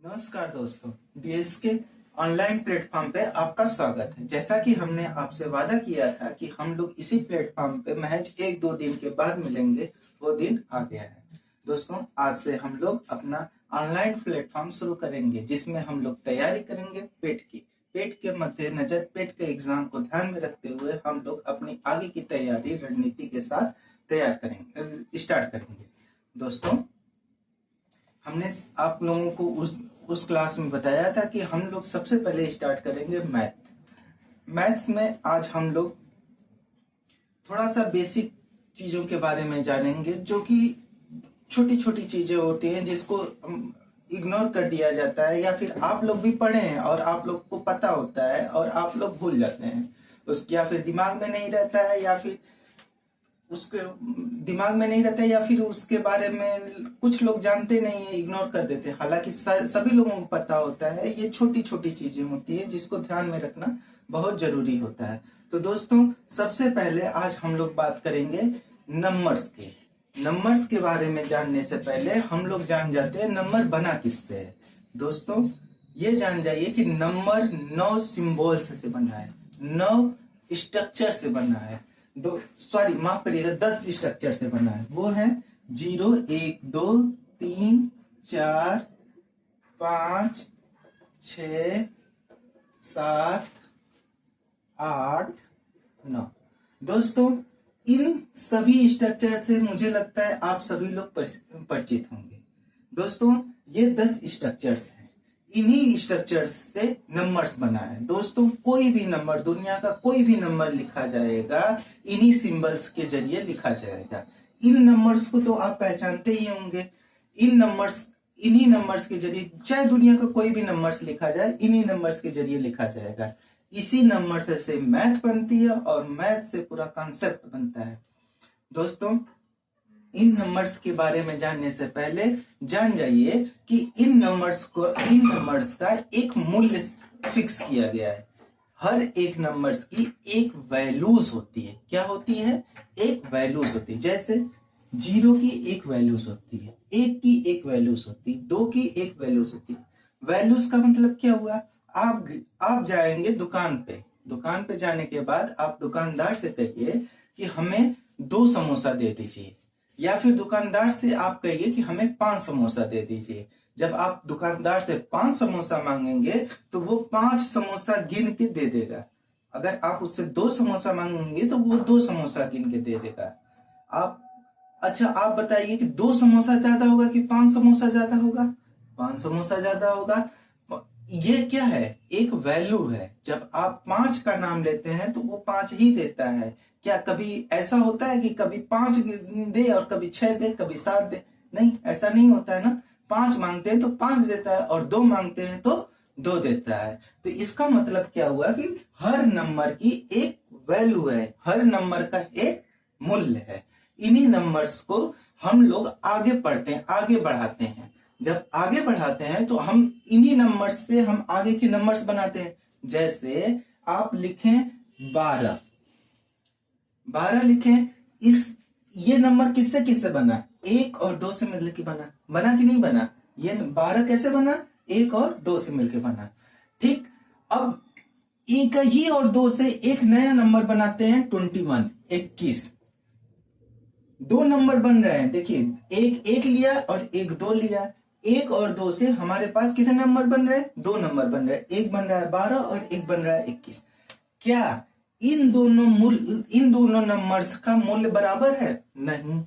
नमस्कार दोस्तों, DSK online platform पे आपका स्वागत है। जैसा कि हमने आपसे वादा किया था कि हम लोग इसी प्लेटफॉर्म पे महज 1-2 दिन के बाद मिलेंगे, वो दिन आ गया है। दोस्तों, आज से हम लोग अपना ऑनलाइन प्लेटफॉर्म शुरू करेंगे, जिसमें हम लोग तैयारी करेंगे पेट के मद्देनजर पेट के एग्जाम को ध्यान में रखते हुए हम लोग अपनी आगे की तैयारी रणनीति के साथ स्टार्ट करेंगे। दोस्तों, हमने आप लोगों को उस क्लास में बताया था कि हम लोग सबसे पहले स्टार्ट करेंगे मैथ्स में आज हम लोग थोड़ा सा बेसिक चीजों के बारे में जानेंगे, जो कि छोटी छोटी चीजें होती हैं जिसको इग्नोर कर दिया जाता है, या फिर आप लोग भी पढ़े हैं और आप लोग को पता होता है और आप लोग भूल जाते हैं उसके, या फिर दिमाग में नहीं रहता है, या फिर उसके दिमाग में नहीं रहता है, या फिर उसके बारे में कुछ लोग जानते नहीं है, इग्नोर कर देते हैं। हालांकि सभी लोगों को पता होता है। ये छोटी छोटी चीजें होती है जिसको ध्यान में रखना बहुत जरूरी होता है। तो दोस्तों, सबसे पहले आज हम लोग बात करेंगे नंबर्स के बारे में। जानने से पहले हम लोग जान जाते हैं नंबर बना किससे है। दोस्तों, ये जान जाइए कि नंबर 9 सिंबल्स से बना है, 9 स्ट्रक्चर से बना है। माफ करिएगा, 10 स्ट्रक्चर से बना है। वो है 0, 1, 2, 3, 4, 5, 6, 7, 8, 9। दोस्तों, इन सभी स्ट्रक्चर से मुझे लगता है आप सभी लोग परिचित होंगे। दोस्तों, ये 10 स्ट्रक्चर्स हैं। इन्हीं स्ट्रक्चर्स से नंबर्स बना है। दोस्तों, कोई भी नंबर, दुनिया का कोई भी नंबर लिखा जाएगा इन्हीं सिंबल्स के जरिए लिखा जाएगा। इन नंबर्स को तो आप पहचानते ही होंगे। इन्हीं नंबर्स के जरिए, चाहे दुनिया का कोई भी नंबर्स लिखा जाए, इन्हीं नंबर्स के जरिए लिखा जाएगा। इसी नंबर से मैथ बनती है और मैथ से पूरा कॉन्सेप्ट बनता है। दोस्तों, इन नंबर्स के बारे में जानने से पहले जान जाइए कि इन नंबर्स का एक मूल्य फिक्स किया गया है। हर एक नंबर्स की एक वैल्यूज होती है। क्या होती है? एक वैल्यूज होती है। जैसे 0 की एक वैल्यूज होती है, 1 की एक वैल्यूज होती है, 2 की एक वैल्यूज होती है। वैल्यूज का मतलब क्या हुआ? आप जाएंगे दुकान पे जाने के बाद आप दुकानदार से कहिए कि हमें 2 समोसा दे दीजिए, या फिर दुकानदार से आप कहिए कि हमें 5 समोसा दे दीजिए। जब आप दुकानदार से 5 समोसा मांगेंगे तो वो 5 समोसा गिन के दे देगा। अगर आप उससे 2 समोसा मांगेंगे तो वो 2 समोसा गिन के दे देगा। आप बताइए कि 2 समोसा ज्यादा होगा कि 5 समोसा ज्यादा होगा? 5 समोसा ज्यादा होगा। ये क्या है? एक वैल्यू है। जब आप 5 का नाम लेते हैं तो वो 5 ही देता है। क्या कभी ऐसा होता है कि कभी 5 दे और कभी 6 दे, कभी 7 दे? नहीं, ऐसा नहीं होता है ना। 5 मांगते हैं तो 5 देता है, और 2 मांगते हैं तो 2 देता है। तो इसका मतलब क्या हुआ कि हर नंबर की एक वैल्यू है, हर नंबर का एक मूल्य है। इन्हीं नंबर्स को हम लोग आगे पढ़ते हैं, आगे बढ़ाते हैं। जब आगे बढ़ाते हैं तो हम इन्हीं नंबर्स से हम आगे के नंबर्स बनाते हैं। जैसे आप लिखें 12 लिखें। ये नंबर किससे किससे बना? 1 और 2 से मिलकर बना कि नहीं बना? ये 12 कैसे बना? 1 और 2 से मिलकर बना। ठीक, अब 1 ही और 2 से एक नया नंबर बनाते हैं, 21। 2 नंबर बन रहे हैं। देखिए, एक लिया और एक 2 लिया। 1 और 2 से हमारे पास कितने नंबर बन रहे हैं? 2 नंबर बन रहे हैं। एक बन रहा है 12 और एक बन रहा है 21। क्या इन दोनों नंबर्स का मूल्य बराबर है? नहीं,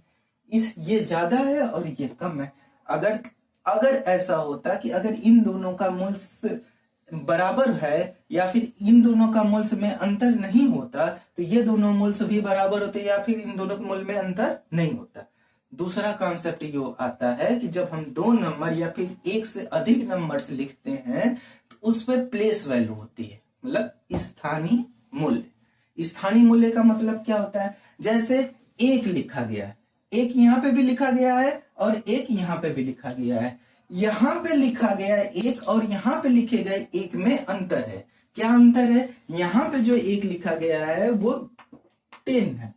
ये ज्यादा है और ये कम है। अगर ऐसा होता कि अगर इन दोनों का मूल्य बराबर है, या फिर इन दोनों का मूल्य में अंतर नहीं होता, तो ये दोनों मूल्य भी बराबर होते, या फिर इन दोनों के मूल्य में अंतर नहीं होता। दूसरा कॉन्सेप्ट ये आता है कि जब हम 2 नंबर या फिर 1 से अधिक नंबर्स लिखते हैं तो उस पर प्लेस वैल्यू होती है, मतलब स्थानीय मूल्य। स्थानीय मूल्य का मतलब क्या होता है? जैसे 1 लिखा गया है, 1 यहाँ पे भी लिखा गया है और 1 यहाँ पे भी लिखा गया है। यहाँ पे लिखा गया है 1 और यहाँ पे लिखे गए 1 में अंतर है। क्या अंतर है? यहाँ पे जो 1 लिखा गया है वो 10 है,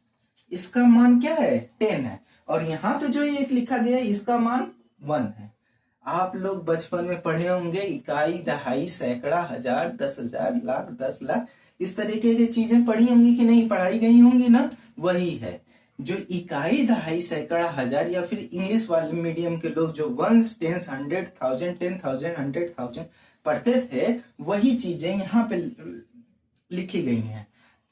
इसका मान क्या है? 10 है। और यहाँ पे जो 1 लिखा गया है इसका मान 1 है। आप लोग बचपन में पढ़े होंगे इकाई, दहाई, सैकड़ा, हजार, 10,000, लाख, 10 लाख, इस तरीके की चीजें पढ़ी होंगी कि नहीं, पढ़ाई गई होंगी ना। वही है जो इकाई, दहाई, सैकड़ा, हजार, या फिर इंग्लिश वाले मीडियम के लोग जो वंस, टेंस, 100,000, 10,000, 100,000 पढ़ते थे, वही चीजें यहाँ पे लिखी गई हैं।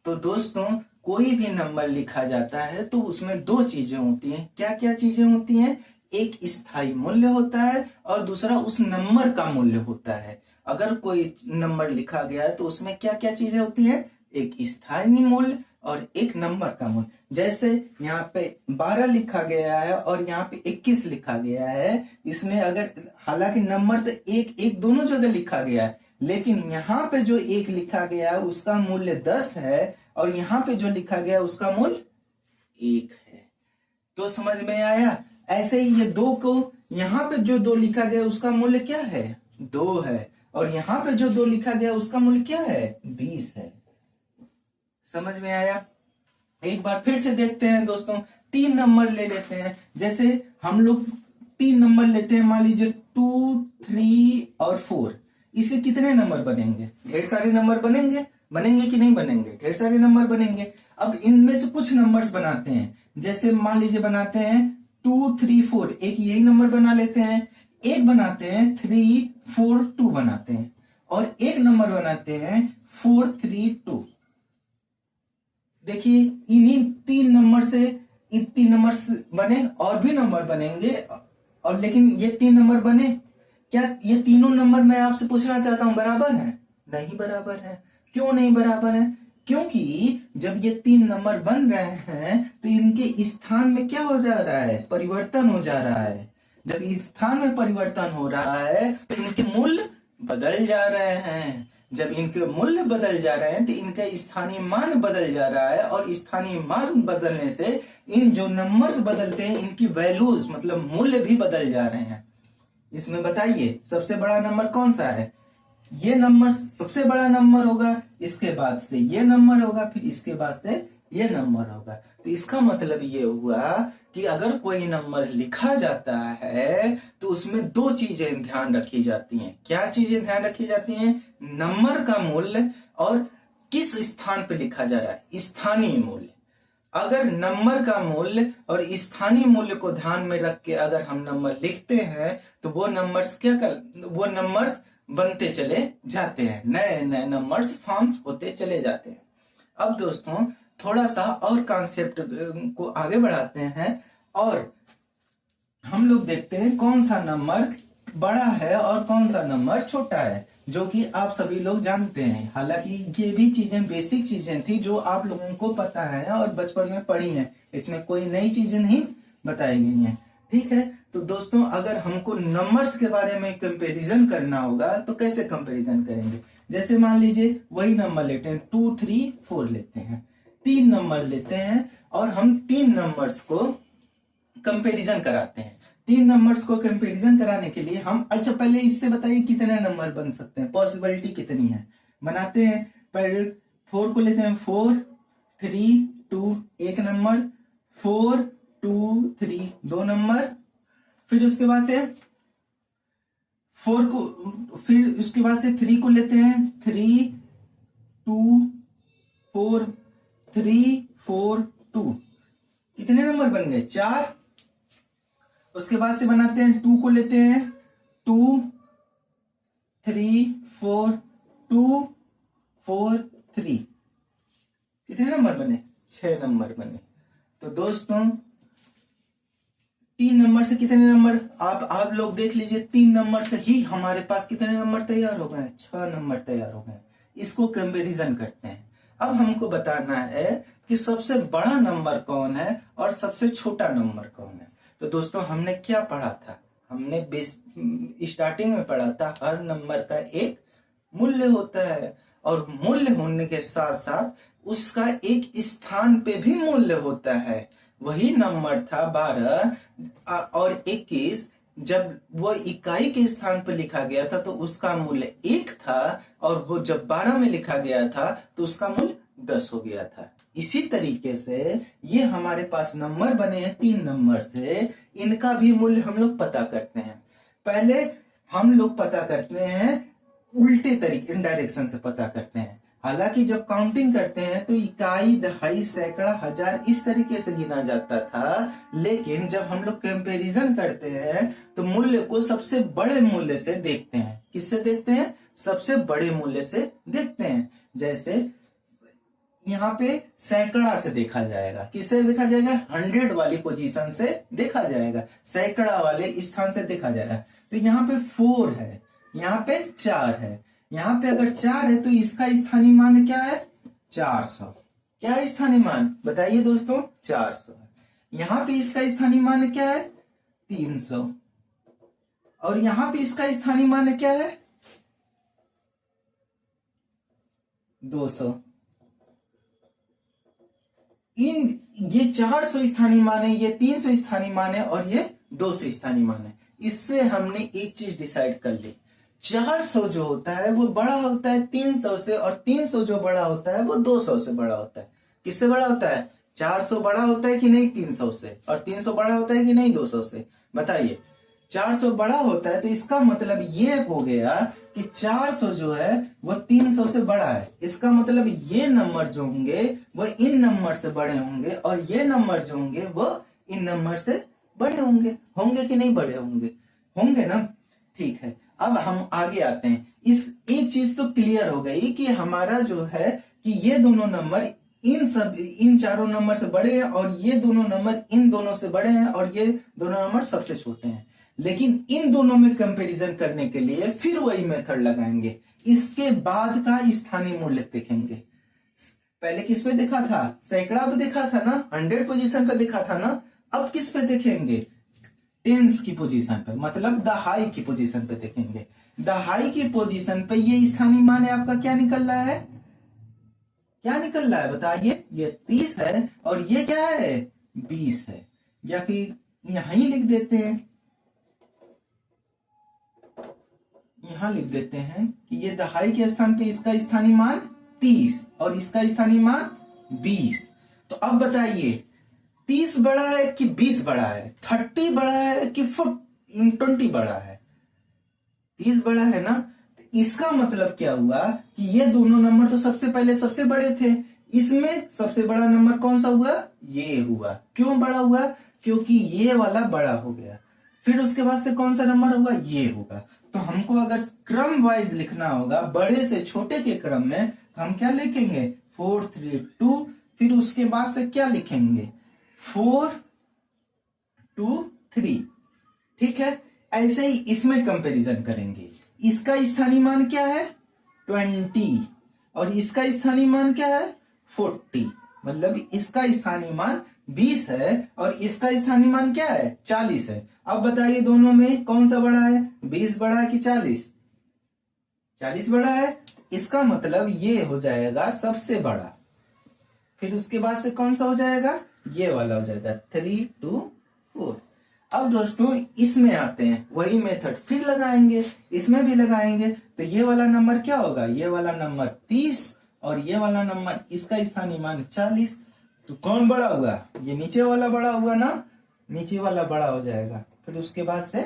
तो दोस्तों कोई भी नंबर लिखा जाता है तो उसमें दो चीजें होती हैं। क्या क्या चीजें होती हैं? एक स्थायी मूल्य होता है और दूसरा उस नंबर का मूल्य होता है। अगर कोई नंबर लिखा गया है तो उसमें क्या क्या चीजें होती है? एक स्थायी मूल्य और एक नंबर का मूल्य। जैसे यहाँ पे 12 लिखा गया है और यहाँ पे 21 लिखा गया है। इसमें अगर, हालांकि नंबर तो एक एक दोनों जगह लिखा गया है, लेकिन यहाँ पे जो एक लिखा गया है उसका मूल्य 10 है और यहाँ पे जो लिखा गया है उसका मूल्य 1 है। तो समझ में आया? ऐसे ही ये 2 को, यहाँ पे जो 2 लिखा गया उसका मूल्य क्या है? 2 है, और यहाँ पे जो 2 लिखा गया उसका मूल्य क्या है? 20 है। समझ में आया? एक बार फिर से देखते हैं दोस्तों, 3 नंबर ले लेते हैं। जैसे हम लोग 3 नंबर लेते हैं, मान लीजिए 2, 3 और 4। इससे कितने नंबर बनेंगे? ढेर सारे नंबर बनेंगे। बनेंगे कि नहीं बनेंगे? ढेर सारे नंबर बनेंगे। अब इनमें से कुछ नंबर्स बनाते हैं। जैसे मान लीजिए बनाते हैं 2, 3, 4, एक यही नंबर बना लेते हैं। एक बनाते हैं 3, 4, 2 बनाते हैं, और एक नंबर बनाते हैं 4, 3, 2। देखिए इन्हीं 3 नंबर से, इन 3 नंबर बने, और भी नंबर बनेंगे, और लेकिन ये 3 नंबर बने। क्या ये तीनों नंबर, मैं आपसे पूछना चाहता हूं, बराबर है? नहीं बराबर है। क्यों नहीं बराबर है? क्योंकि जब ये 3 नंबर बन रहे हैं तो इनके स्थान में क्या हो जा रहा है? परिवर्तन हो जा रहा है। जब इस स्थान में परिवर्तन हो रहा है तो इनके मूल्य बदल जा रहे हैं। जब इनके मूल्य बदल जा रहे हैं तो इनका स्थानीय मान बदल जा रहा है, और स्थानीय मान बदलने से इन जो नंबर्स बदलते हैं इनकी वैल्यूज, मतलब मूल्य भी बदल जा रहे हैं। इसमें बताइए सबसे बड़ा नंबर कौन सा है? ये नंबर सबसे बड़ा नंबर होगा, इसके बाद से ये नंबर होगा, फिर इसके बाद से ये नंबर होगा। तो इसका मतलब ये हुआ कि अगर कोई नंबर लिखा जाता है तो उसमें 2 चीजें ध्यान रखी जाती हैं। क्या चीजें ध्यान रखी जाती हैं? नंबर का मूल्य और किस स्थान पर लिखा जा रहा है, स्थानीय मूल्य। अगर नंबर का मूल्य और स्थानीय मूल्य को ध्यान में रख के अगर हम नंबर लिखते हैं तो वो नंबर्स बनते चले जाते हैं, नए नए नंबर्स फॉर्म्स होते चले जाते हैं। अब दोस्तों थोड़ा सा और कॉन्सेप्ट को आगे बढ़ाते हैं, और हम लोग देखते हैं कौन सा नंबर बड़ा है और कौन सा नंबर छोटा है, जो कि आप सभी लोग जानते हैं। हालांकि ये भी चीजें बेसिक चीजें थी जो आप लोगों को पता है और बचपन में पढ़ी हैं, इसमें कोई नई चीजें नहीं बताई गई हैं। ठीक है, तो दोस्तों अगर हमको नंबर्स के बारे में कंपैरिजन करना होगा तो कैसे कंपैरिजन करेंगे? जैसे मान लीजिए वही नंबर लेते हैं, 2, 3, 4 लेते हैं, 3 नंबर लेते हैं और हम 3 नंबर्स को कंपैरिजन कराते हैं। 3 नंबर्स को कंपैरिजन कराने के लिए हम, अच्छा पहले इससे बताइए कितने नंबर बन सकते हैं, पॉसिबिलिटी कितनी है, बनाते हैं। पहले 4 को लेते हैं, 4, 3, 2 एक नंबर, 4, 2, 3 2 नंबर, फिर उसके बाद से 4 को, फिर उसके बाद से 3 को लेते हैं, 3, 2, 4, 3, 4, 2 कितने नंबर बन गए? 4। उसके बाद से बनाते हैं 2 को लेते हैं, 2, 3, 4, 2, 4, 3 कितने नंबर बने? 6 नंबर बने। तो दोस्तों 3 नंबर से कितने नंबर, आप लोग देख लीजिए, 3 नंबर से ही हमारे पास कितने नंबर तैयार हो गए? 6 नंबर तैयार हो गए। इसको कंपैरिजन करते हैं। अब हमको बताना है कि सबसे बड़ा नंबर कौन है और सबसे छोटा नंबर कौन है। तो दोस्तों हमने क्या पढ़ा था? हमने स्टार्टिंग में पढ़ा था हर नंबर का एक मूल्य होता है, और मूल्य होने के साथ साथ उसका एक स्थान पे भी मूल्य होता है। वही नंबर था 12 और 21, जब वो इकाई के स्थान पर लिखा गया था तो उसका मूल्य 1 था, और वो जब 12 में लिखा गया था तो उसका मूल्य 10 हो गया था। इसी तरीके से ये हमारे पास नंबर बने हैं 3 नंबर से, इनका भी मूल्य हम लोग पता करते हैं। पहले हम लोग पता करते हैं उल्टे तरीके, डायरेक्शन से पता करते हैं। हालांकि जब काउंटिंग करते हैं तो इकाई, दहाई, सैकड़ा, हजार इस तरीके से गिना जाता था, लेकिन जब हम लोग कंपैरिजन करते हैं तो मूल्य को सबसे बड़े मूल्य से देखते हैं। किससे देखते हैं? सबसे बड़े मूल्य से देखते हैं। जैसे यहाँ पे सैकड़ा से देखा जाएगा। किससे देखा जाएगा? 100 वाली पोजीशन से देखा जाएगा, सैकड़ा वाले स्थान से देखा जाएगा। तो यहाँ पे 4 है, यहाँ पे 4 है। यहाँ पे अगर 4 है तो इसका स्थानीय मान क्या है? 400। क्या है स्थानीय मान? बताइए दोस्तों, 400। यहाँ पे इसका स्थानीय मान क्या है? 300। और यहाँ पे इसका स्थानीय मान क्या है? 200। ये 400 स्थानीय मान है, ये 300 स्थानीय मान है और ये 200 स्थानीय मान है। इससे हमने एक चीज डिसाइड कर ली, 400 जो होता है वो बड़ा होता है 300 से, और 300 जो बड़ा होता है वो 200 से बड़ा होता है। किससे बड़ा होता है? 400 बड़ा होता है कि नहीं 300 से? और 300 बड़ा होता है कि नहीं 200 से? बताइए। 400 बड़ा होता है तो इसका मतलब ये हो गया कि 400 जो है वो 300 से बड़ा है। इसका मतलब ये नंबर जो होंगे वो इन नंबर से बड़े होंगे, और ये नंबर जो होंगे वो इन नंबर से बड़े होंगे। होंगे कि नहीं बड़े होंगे? होंगे ना। ठीक है, अब हम आगे आते हैं। इस एक चीज तो क्लियर हो गई कि हमारा जो है कि ये दोनों नंबर इन चारों नंबर से बड़े हैं, और ये दोनों नंबर इन दोनों से बड़े हैं, और ये दोनों नंबर सबसे छोटे हैं। लेकिन इन दोनों में कंपैरिजन करने के लिए फिर वही मेथड लगाएंगे। इसके बाद का स्थानीय मूल्य देखेंगे। पहले किस पे देखा था? सैकड़ा पे देखा था ना, 100 पोजीशन पे देखा था ना। अब किस पे देखेंगे? टेंस की पोजीशन पे, मतलब दहाई की पोजीशन पे देखेंगे। दहाई की पोजीशन पे ये स्थानीय मान है आपका क्या निकल रहा है? क्या निकल रहा है बताइए? ये 30 है और ये क्या है? 20 है। या फिर यहां ही लिख देते हैं, यहां लिख देते हैं कि ये दहाई के स्थान पे इसका स्थानीय मान 30 और इसका स्थानीय मान 20। तो अब बताइए 30 बड़ा है कि 20 बड़ा है? 30 बड़ा है कि 20 बड़ा है? 30 बड़ा है ना। इसका मतलब क्या हुआ कि ये दोनों नंबर तो सबसे पहले सबसे बड़े थे। इसमें सबसे बड़ा नंबर कौन सा हुआ? ये हुआ। क्यों बड़ा हुआ? क्योंकि ये वाला बड़ा हो गया। फिर उसके बाद से कौन सा नंबर होगा? ये होगा। तो हमको अगर क्रम वाइज लिखना होगा, बड़े से छोटे के क्रम में, तो हम क्या लिखेंगे? 4 3 2। फिर उसके बाद से क्या लिखेंगे? 4 2 3। ठीक है, ऐसे ही इसमें कंपैरिजन करेंगे। इसका स्थानीय मान क्या है? 20 और इसका स्थानीय मान क्या है? 40। मतलब इसका स्थानीय मान 20 है और इसका स्थानीय मान क्या है? 40 है। अब बताइए दोनों में कौन सा बड़ा है? 20 बड़ा है कि 40? 40 बड़ा है। इसका मतलब ये हो जाएगा सबसे बड़ा। फिर उसके बाद से कौन सा हो जाएगा? ये वाला हो जाएगा 3 2 4। अब दोस्तों इसमें आते हैं, वही मेथड फिर लगाएंगे, इसमें भी लगाएंगे। तो ये वाला नंबर क्या होगा? ये वाला नंबर 30 और ये वाला नंबर, इसका स्थानीय मान 40। तो कौन बड़ा हुआ? ये नीचे वाला बड़ा हुआ ना, नीचे वाला बड़ा हो जाएगा। फिर उसके बाद से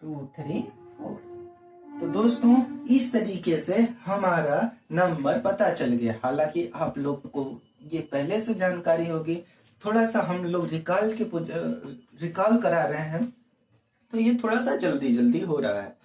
2 3 4। तो दोस्तों इस तरीके से हमारा नंबर पता चल गया। हालांकि आप लोग को ये पहले से जानकारी होगी, थोड़ा सा हम लोग रिकॉल करा रहे हैं, तो ये थोड़ा सा जल्दी जल्दी हो रहा है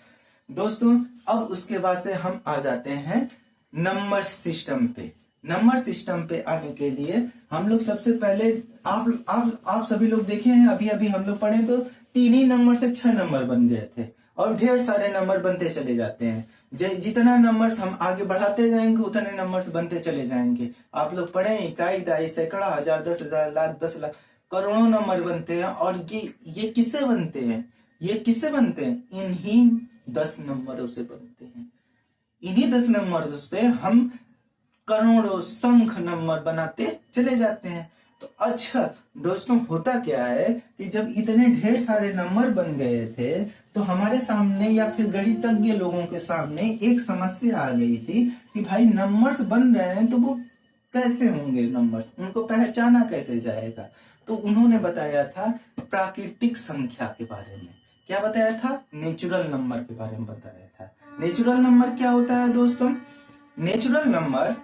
दोस्तों। अब उसके बाद से हम आ जाते हैं नंबर सिस्टम पे। नंबर सिस्टम पे आने के लिए हम लोग सबसे पहले, आप सभी लोग देखे हैं, अभी अभी हम लोग पढ़े तो 3 ही नंबर से 6 नंबर बन गए थे, और ढेर सारे नंबर बनते चले जाते हैं। जितना नंबर्स हम आगे बढ़ाते जाएंगे उतने नंबर्स बनते चले जाएंगे। आप लोग पढ़े इकाई, दहाई, सैकड़ा, हजार, 10,000, लाख, 10 लाख, करोड़ों नंबर बनते हैं। और ये किससे बनते हैं? ये किससे बनते हैं? इन्हीं 10 नंबरों से बनते हैं। इन्हीं 10 नंबरों से हम करोड़ों संख नंबर बनाते चले जाते हैं। तो अच्छा दोस्तों, होता क्या है कि जब इतने ढेर सारे नंबर बन गए थे तो हमारे सामने या फिर गणितज्ञ लोगों के सामने एक समस्या आ गई थी कि भाई नंबर्स बन रहे हैं तो वो कैसे होंगे नंबर, उनको पहचाना कैसे जाएगा। तो उन्होंने बताया था प्राकृतिक संख्या के बारे में। क्या बताया था? नेचुरल नंबर के बारे में बताया था। नेचुरल नंबर क्या होता है दोस्तों? नेचुरल नंबर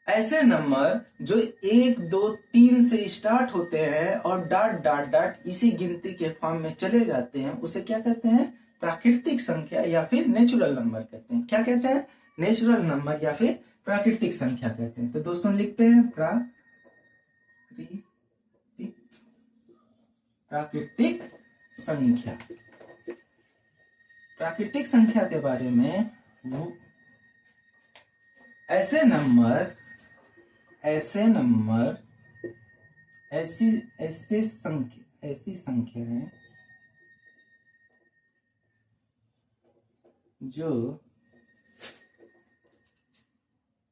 ऐसे नंबर जो 1 2 3 से स्टार्ट होते हैं और डॉट डॉट डॉट इसी गिनती के फॉर्म में चले जाते हैं, उसे क्या कहते हैं? प्राकृतिक संख्या या फिर नेचुरल नंबर कहते हैं। क्या कहते हैं? नेचुरल नंबर या फिर प्राकृतिक संख्या कहते हैं। तो दोस्तों लिखते हैं प्राकृतिक संख्या। प्राकृतिक संख्या के बारे में ऐसे नंबर ऐसी संख्याएं जो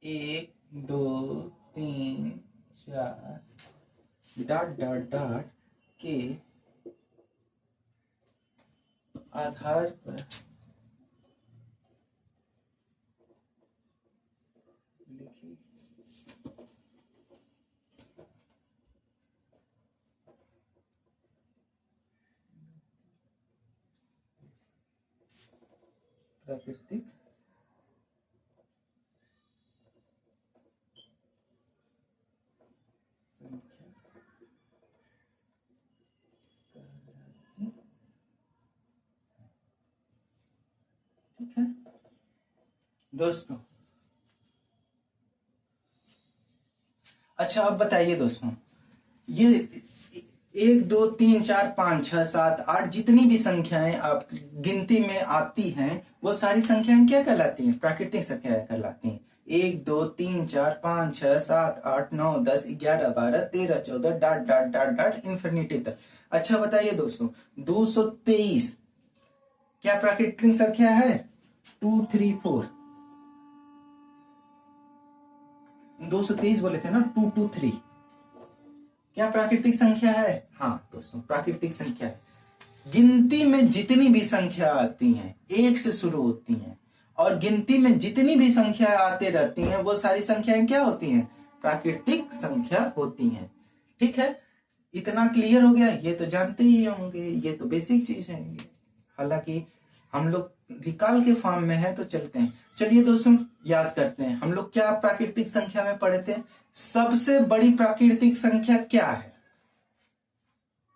1 2 3 4 डॉट डॉट डॉट के आधार पर लिखी प्राकृतिक संख्या ठीक है दोस्तों। अच्छा अब बताइए दोस्तों, ये 1 2 3 4 5 6 7 8 जितनी भी संख्याएं आप गिनती में आती हैं वो सारी संख्याएं क्या कहलाती हैं? प्राकृतिक संख्याएं कहलाती हैं। 1 2 3 4 5 6 7 8 9 10 11 12 13 14 dot dot dot dot infinity तक। अच्छा बताइए दोस्तों, 223 क्या प्राकृतिक संख्या है? 2 3 4 223 बोले थे ना, 2 2 3 क्या प्राकृतिक संख्या है? हाँ दोस्तों प्राकृतिक संख्या है। गिनती में जितनी भी संख्या आती हैं 1 से शुरू होती हैं और गिनती में जितनी भी संख्या आते रहती हैं वो सारी संख्याएं क्या होती हैं? प्राकृतिक संख्या होती हैं। ठीक है, इतना क्लियर हो गया? ये तो जानते ही होंगे, ये तो बेसिक चीज है। हालांकि हम लोग रिकॉल के फॉर्म में है तो चलते हैं। चलिए दोस्तों याद करते हैं, हम लोग क्या प्राकृतिक संख्या में पढ़े थे? सबसे बड़ी प्राकृतिक संख्या क्या है?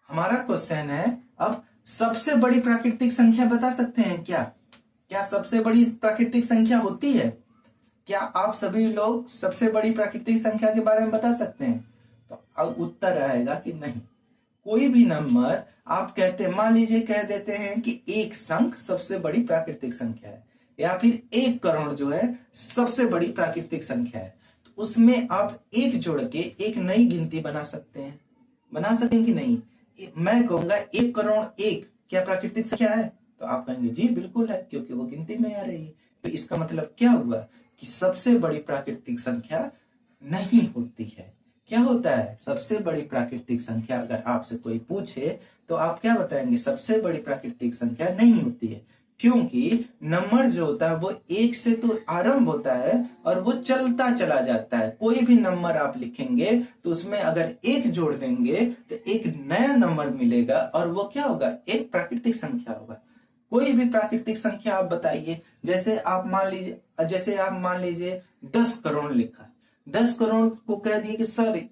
हमारा क्वेश्चन है अब सबसे बड़ी प्राकृतिक संख्या बता सकते हैं क्या? क्या सबसे बड़ी प्राकृतिक संख्या होती है? क्या आप सभी लोग सबसे बड़ी प्राकृतिक संख्या के बारे में बता सकते हैं? तो अब उत्तर आएगा कि नहीं। कोई भी नंबर आप कहते, मान लीजिए कह देते हैं कि 1 अंक सबसे बड़ी प्राकृतिक संख्या है या फिर 1 करोड़ जो है सबसे बड़ी प्राकृतिक संख्या है, तो उसमें आप 1 जोड़ के एक नई गिनती बना सकते हैं। बना सकें कि नहीं? मैं कहूंगा 1 करोड़ 1 क्या प्राकृतिक संख्या है? तो आप कहेंगे जी बिल्कुल है, क्योंकि वो गिनती में आ रही है। तो इसका मतलब क्या हुआ कि सबसे बड़ी प्राकृतिक संख्या नहीं होती है। क्या होता है? सबसे बड़ी प्राकृतिक संख्या अगर आपसे कोई पूछे तो आप क्या बताएंगे? सबसे बड़ी प्राकृतिक संख्या नहीं होती है, क्योंकि नंबर जो होता है वो 1 से तो आरंभ होता है और वो चलता चला जाता है। कोई भी नंबर आप लिखेंगे तो उसमें अगर 1 जोड़ देंगे तो एक नया नंबर मिलेगा और वो क्या होगा? एक प्राकृतिक संख्या होगा। कोई भी प्राकृतिक संख्या आप बताइए, जैसे आप मान लीजिए 10 करोड़ लिखा, 10 करोड़ को कह दिए कि सर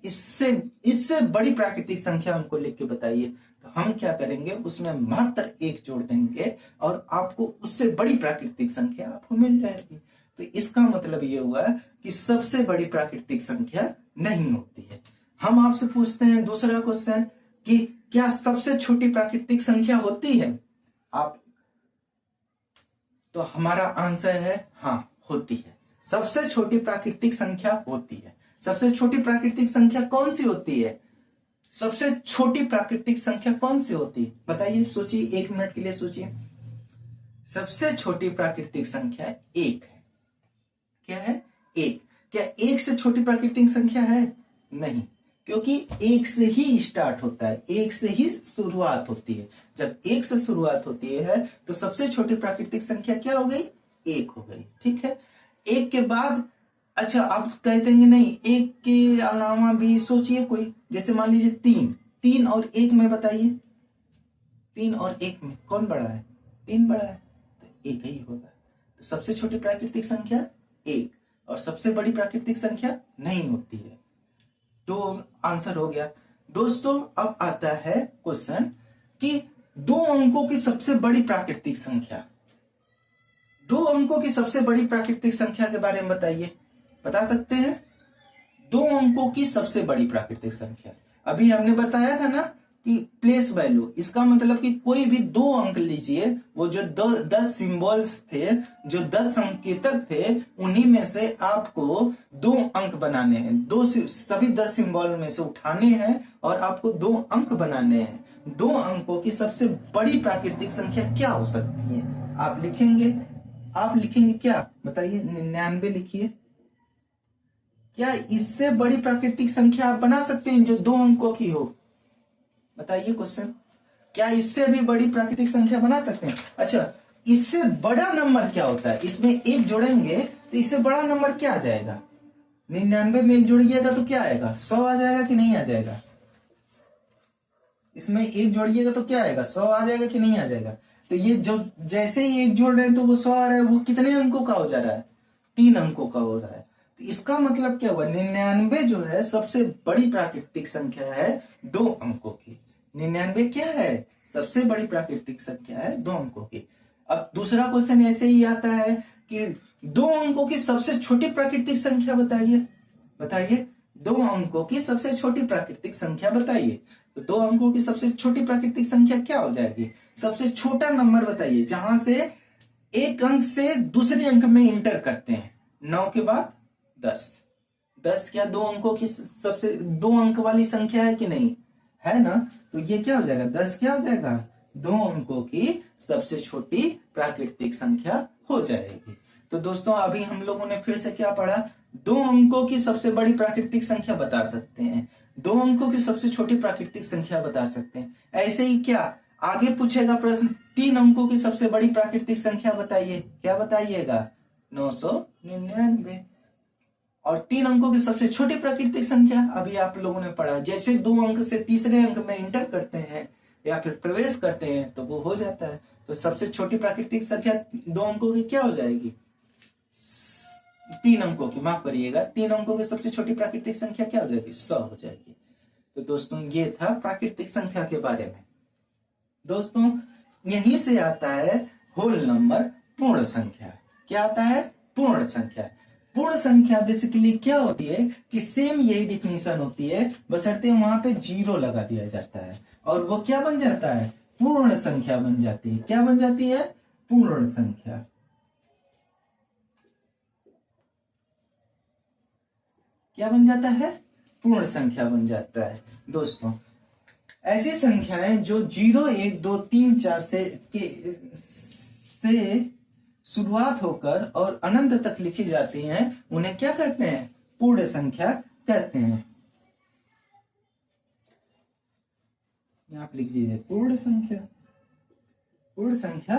इससे बड़ी प्राकृतिक संख्या हमको लिख के बताइए, तो हम क्या करेंगे? उसमें मात्र 1 जोड़ देंगे और आपको उससे बड़ी प्राकृतिक संख्या आपको मिल जाएगी। तो इसका मतलब ये हुआ कि सबसे बड़ी प्राकृतिक संख्या नहीं होती है। हम आपसे पूछते हैं दूसरा क्वेश्चन कि क्या सबसे छोटी प्राकृतिक संख्या होती है? तो हमारा आंसर है हाँ होती है। सबसे छोटी प्राकृतिक संख्या होती है। सबसे छोटी प्राकृतिक संख्या कौन सी होती है? सबसे छोटी प्राकृतिक संख्या कौन सी होती है? बताइए, सोचिए, 1 मिनट के लिए सोचिए। सबसे छोटी प्राकृतिक संख्या 1 है। क्या है? 1। क्या 1 से छोटी प्राकृतिक संख्या है? नहीं, क्योंकि 1 से ही स्टार्ट होता है, 1 से ही शुरुआत होती है। जब 1 से शुरुआत होती है तो सबसे छोटी प्राकृतिक संख्या क्या हो गई? 1 हो गई। ठीक है, 1 के बाद अच्छा आप कह देंगे नहीं, 1 के अलावा भी सोचिए कोई, जैसे मान लीजिए 3 और 1 में बताइए, 3 और 1 में कौन बड़ा है? 3 बड़ा है, तो 1 ही होगा। तो सबसे छोटी प्राकृतिक संख्या 1 और सबसे बड़ी प्राकृतिक संख्या नहीं होती है। तो आंसर हो गया। दोस्तों अब आता है क्वेश्चन कि 2 अंकों की सबसे बड़ी प्राकृतिक संख्या, 2 अंकों की सबसे बड़ी प्राकृतिक संख्या के बारे में बताइए, बता सकते हैं? 2 अंकों की सबसे बड़ी प्राकृतिक संख्या, अभी हमने बताया था ना कि प्लेस वैल्यू, इसका मतलब कि कोई भी 2 अंक लीजिए, वो जो 10 सिंबल्स थे, जो 10 संकेतक थे, उन्हीं में से आपको 2 अंक बनाने हैं, सभी 10 सिंबल में से उठाने हैं और आपको 2 अंक बनाने हैं। 2 अंकों की सबसे बड़ी प्राकृतिक संख्या क्या हो सकती है? आप लिखेंगे क्या? बताइए। 99 लिखिए। क्या इससे बड़ी प्राकृतिक संख्या आप बना सकते हैं जो 2 अंकों की हो? बताइए क्वेश्चन, क्या इससे भी बड़ी प्राकृतिक संख्या बना सकते हैं? अच्छा, इससे बड़ा नंबर क्या होता है? इसमें 1 जोड़ेंगे तो इससे बड़ा नंबर क्या आ जाएगा? 99 में 1 जोड़िएगा तो क्या आएगा? 100 आ जाएगा कि नहीं आ जाएगा? इसमें 1 जोड़िएगा तो क्या आएगा? 100 आ जाएगा कि नहीं आ जाएगा? तो ये जो जैसे ही 1 जोड़ रहे हैं तो वो 100 आ रहा है, वो कितने अंकों का हो जा रहा है? 3 अंकों का हो रहा है। तो इसका मतलब क्या हुआ? 99 जो है सबसे बड़ी प्राकृतिक संख्या है 2 अंकों की। 99 क्या है? सबसे बड़ी प्राकृतिक संख्या है 2 अंकों की। अब दूसरा क्वेश्चन ऐसे ही आता है कि 2 अंकों की सबसे छोटी प्राकृतिक संख्या बताइए। 2 अंकों की सबसे छोटी प्राकृतिक संख्या बताइए। तो 2 अंकों की सबसे छोटी प्राकृतिक संख्या क्या हो जाएगी? सबसे छोटा नंबर बताइए जहां से एक अंक से दूसरे अंक में इंटर करते हैं। 9 के बाद 10 क्या 2 अंकों की सबसे 2 अंक वाली संख्या है कि नहीं? है ना? तो ये क्या हो जाएगा? 10 क्या हो जाएगा? 2 अंकों की सबसे छोटी प्राकृतिक संख्या हो जाएगी। तो दोस्तों अभी हम लोगों ने फिर से क्या पढ़ा? 2 अंकों की सबसे बड़ी प्राकृतिक संख्या बता सकते हैं, 2 अंकों की सबसे छोटी प्राकृतिक संख्या बता सकते हैं। ऐसे ही क्या आगे पूछेगा प्रश्न, 3 अंकों की सबसे बड़ी प्राकृतिक संख्या बताइए। क्या बताइएगा? 999। और 3 अंकों की सबसे छोटी प्राकृतिक संख्या अभी आप लोगों ने पढ़ा, जैसे 2 अंक से तीसरे अंक में इंटर करते हैं या फिर प्रवेश करते हैं तो वो हो जाता है। तो सबसे छोटी प्राकृतिक संख्या 2 अंकों की क्या हो जाएगी? 3 अंकों की, माफ करिएगा, 3 अंकों की सबसे छोटी प्राकृतिक संख्या क्या हो जाएगी? 100 हो जाएगी। तो दोस्तों ये था प्राकृतिक संख्या के बारे में। दोस्तों यहीं से आता है होल नंबर, पूर्ण संख्या। क्या आता है? पूर्ण संख्या। पूर्ण संख्या बेसिकली क्या होती है कि सेम यही डिफिनेशन होती है, बशर्ते वहां पे 0 लगा दिया जाता है और वो क्या बन जाता है? पूर्ण संख्या बन जाती है। क्या बन जाती है? पूर्ण संख्या। क्या बन जाता है? पूर्ण संख्या बन जाता है। दोस्तों ऐसी संख्याएं जो 0 1 2 3 4 से शुरुआत होकर और अनंत तक लिखी जाती हैं, उन्हें क्या कहते हैं? पूर्ण संख्या कहते हैं। आप लिख दीजिए पूर्ण संख्या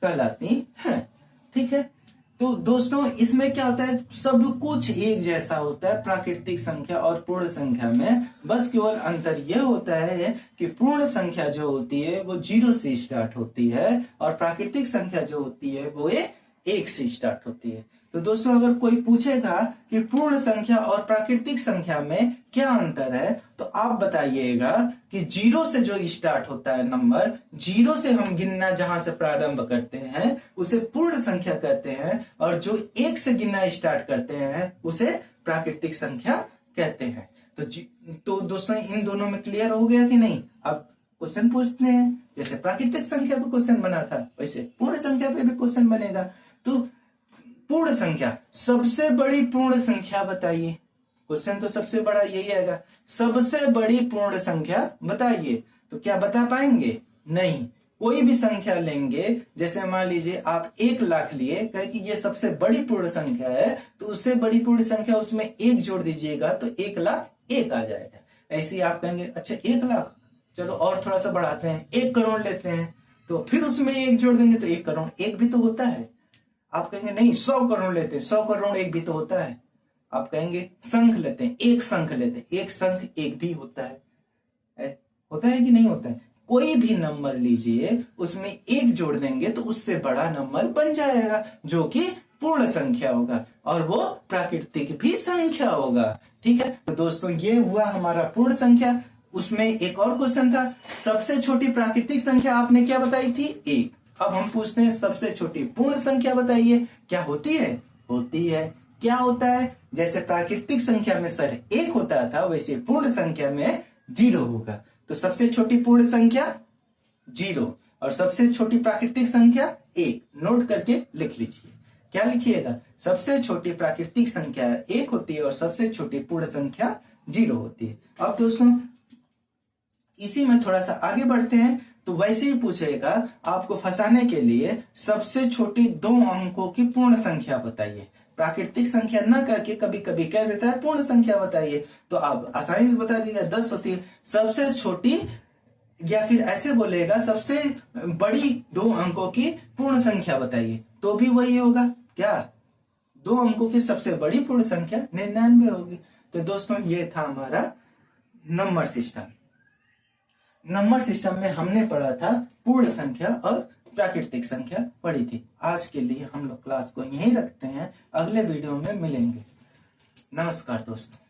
कहलाती है। ठीक है। तो दोस्तों इसमें क्या होता है? सब कुछ एक जैसा होता है प्राकृतिक संख्या और पूर्ण संख्या में, बस केवल अंतर यह होता है कि पूर्ण संख्या जो होती है वो 0 से स्टार्ट होती है और प्राकृतिक संख्या जो होती है वो 1 से स्टार्ट होती है। तो दोस्तों अगर कोई पूछेगा कि पूर्ण संख्या और प्राकृतिक संख्या में क्या अंतर है, तो आप बताइएगा कि 0 से जो स्टार्ट होता है नंबर, 0 से हम गिनना जहां से प्रारंभ करते हैं उसे पूर्ण संख्या कहते हैं, और जो 1 से गिनना स्टार्ट करते हैं उसे प्राकृतिक संख्या कहते हैं। तो दोस्तों इन दोनों में क्लियर हो गया कि नहीं? अब क्वेश्चन पूछते हैं, जैसे प्राकृतिक संख्या पे क्वेश्चन बना था वैसे पूर्ण संख्या पे भी क्वेश्चन बनेगा। तो पूर्ण संख्या, सबसे बड़ी पूर्ण संख्या बताइए। क्वेश्चन तो सबसे बड़ा यही आएगा, सबसे बड़ी पूर्ण संख्या बताइए। तो क्या बता पाएंगे? नहीं। कोई भी संख्या लेंगे, जैसे मान लीजिए आप 1 लाख लिए, कहे कि ये सबसे बड़ी पूर्ण संख्या है, तो उससे बड़ी पूर्ण संख्या उसमें 1 जोड़ दीजिएगा तो 1 लाख 1 आ जाएगा। ऐसे ही आप कहेंगे अच्छा 1 लाख, चलो और थोड़ा सा बढ़ाते हैं 1 करोड़ लेते हैं, तो फिर उसमें 1 जोड़ देंगे तो 1 करोड़ 1 भी तो होता है। आप कहेंगे नहीं 100 करोड़ लेते हैं, 100 करोड़ 1 भी तो होता है। आप कहेंगे शंख लेते हैं, 1 शंख लेते हैं, 1 शंख 1 भी होता है। होता है कि नहीं होता है? कोई भी नंबर लीजिए, उसमें एक जोड़ देंगे तो उससे बड़ा नंबर बन जाएगा, जो कि पूर्ण संख्या होगा, और वो प्राकृतिक भी संख्या होगा। ठीक है, तो दोस्तों ये हुआ हमारा पूर्ण संख्या। उसमें एक और क्वेश्चन था, सबसे छोटी प्राकृतिक संख्या आपने क्या बताई थी? 1। अब हम पूछते हैं सबसे छोटी पूर्ण संख्या बताइए, क्या होती है? होती है, क्या होता है? जैसे प्राकृतिक संख्या में सर 1 होता था, वैसे पूर्ण संख्या में 0 होगा। तो सबसे छोटी पूर्ण संख्या 0 और सबसे छोटी प्राकृतिक संख्या 1। नोट करके लिख लीजिए। क्या लिखिएगा? सबसे छोटी प्राकृतिक संख्या 1 होती है और सबसे छोटी पूर्ण संख्या 0 होती है। अब दोस्तों इसी में थोड़ा सा आगे बढ़ते हैं, तो वैसे ही पूछेगा आपको फंसाने के लिए, सबसे छोटी 2 अंकों की पूर्ण संख्या बताइए। प्राकृतिक संख्या ना करके कभी कभी कह देता है पूर्ण संख्या बताइए, तो आप आसानी से बता दीजिए 10 होती है। सबसे छोटी, या फिर ऐसे बोलेगा सबसे बड़ी 2 अंकों की पूर्ण संख्या बताइए, तो भी वही होगा। क्या? 2 अंकों की सबसे बड़ी पूर्ण संख्या 99 होगी। तो दोस्तों ये था हमारा नंबर सिस्टम। नंबर सिस्टम में हमने पढ़ा था पूर्ण संख्या और प्राकृतिक संख्या पढ़ी थी। आज के लिए हम लोग क्लास को यहीं रखते हैं, अगले वीडियो में मिलेंगे। नमस्कार दोस्तों।